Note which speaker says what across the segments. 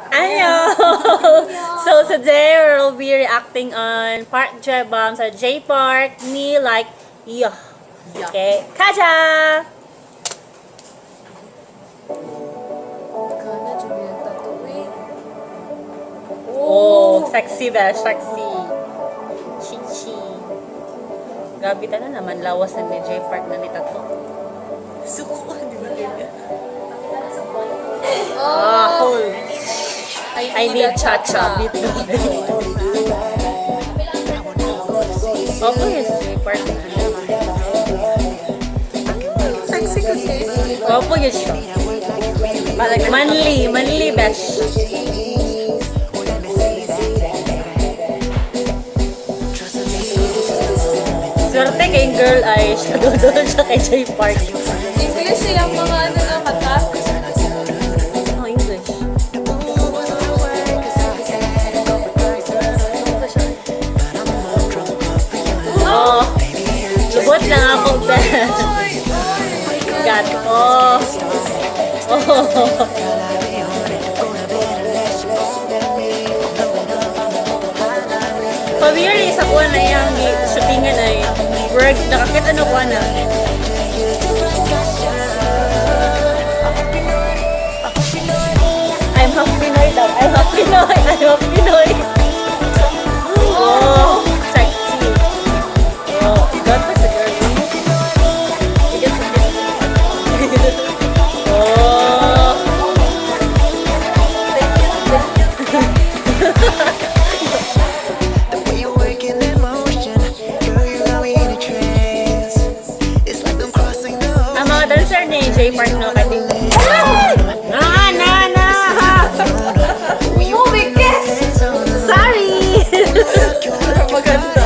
Speaker 1: Ayo! So today we'll be reacting on Park Jae-bum sa J Park Me Like You. Okay, 가자!
Speaker 2: Kana Julieta to
Speaker 1: Oh, sexy ba? Sexy. Chichi. Grabe na naman, lawas na ni J Park na ni Tato.
Speaker 2: Suko, di ba?
Speaker 1: Ah, holy. I need cha-cha. Opo, yes, J Park.
Speaker 2: Sexy kasi.
Speaker 1: Opo, yes, siya. Manly best. Swerte kay girl ay siya doon siya kay J Park.
Speaker 2: English yung mga ano na kata.
Speaker 1: Oh, English. Oh, lubot lang ako best. Gat ko. Oh. Pabiri sa kuha na yung shootingan ay work. Nakakit ano kuha na. I'm half Pinoy daw. I'm half Pinoy. I'm half Pinoy. Oh, sexy. Oh, God was a girl. Oh.
Speaker 3: The way you're working that motion, girl, you got me in a trance. It's like I'm crossing the
Speaker 1: Ang mga dancer ni J Park no kati. Na.
Speaker 2: Oh my God!
Speaker 1: Sorry.
Speaker 2: Maganda.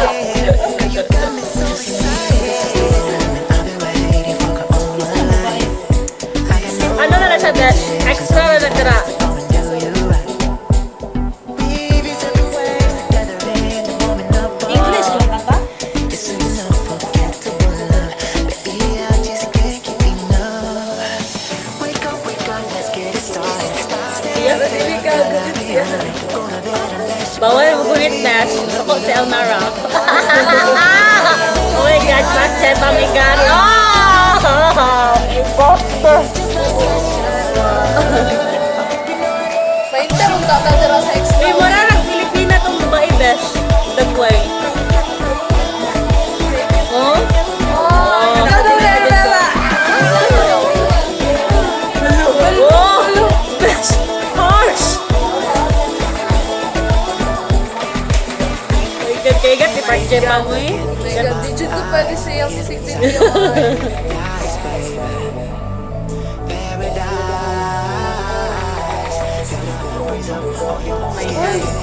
Speaker 3: you got me so excited. I've been waiting for all my life. I got no
Speaker 1: Ano na lang siya dash? Extra na nagtira.
Speaker 3: babies everywhere together in the moment of
Speaker 1: English lang kata?
Speaker 3: It's an unforgettable love. Baby, I just can't get enough. Wake up, let's get it started.
Speaker 2: Hindi ka.
Speaker 1: Bawal magulit dash. Ako si Elmara. Oh my God, Park Jae-bum, my God. Oh! Imposter.
Speaker 2: Mainta mong tatadara sa extra.
Speaker 1: May mura ng Pilipina tong babae, besh. The boy. Oh?
Speaker 2: Oh, tatadara.
Speaker 1: Oh! Besh! Harsh! Kaigat ni Park Jae-bum mo eh.
Speaker 2: Oh my God, di dyan ko pwede siyang music video.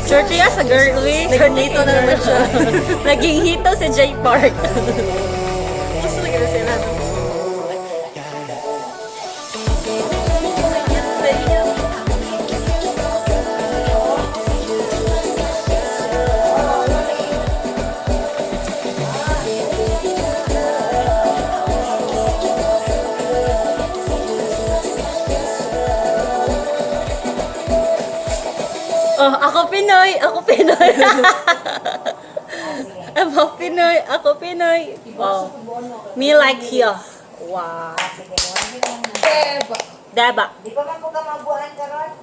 Speaker 1: Shorty ka sa girl eh.
Speaker 2: Nag-hito na naman siya.
Speaker 1: Naging hito si J Park.
Speaker 2: Gusto na gano'n sila.
Speaker 1: Oh, ako Pinoy! Ako Pinoy! Ako Pinoy! Ako Pinoy! Oh. Me like you. Wow.
Speaker 2: Diba?
Speaker 1: Diba?
Speaker 4: Di ba man ko ka mabuhan karon?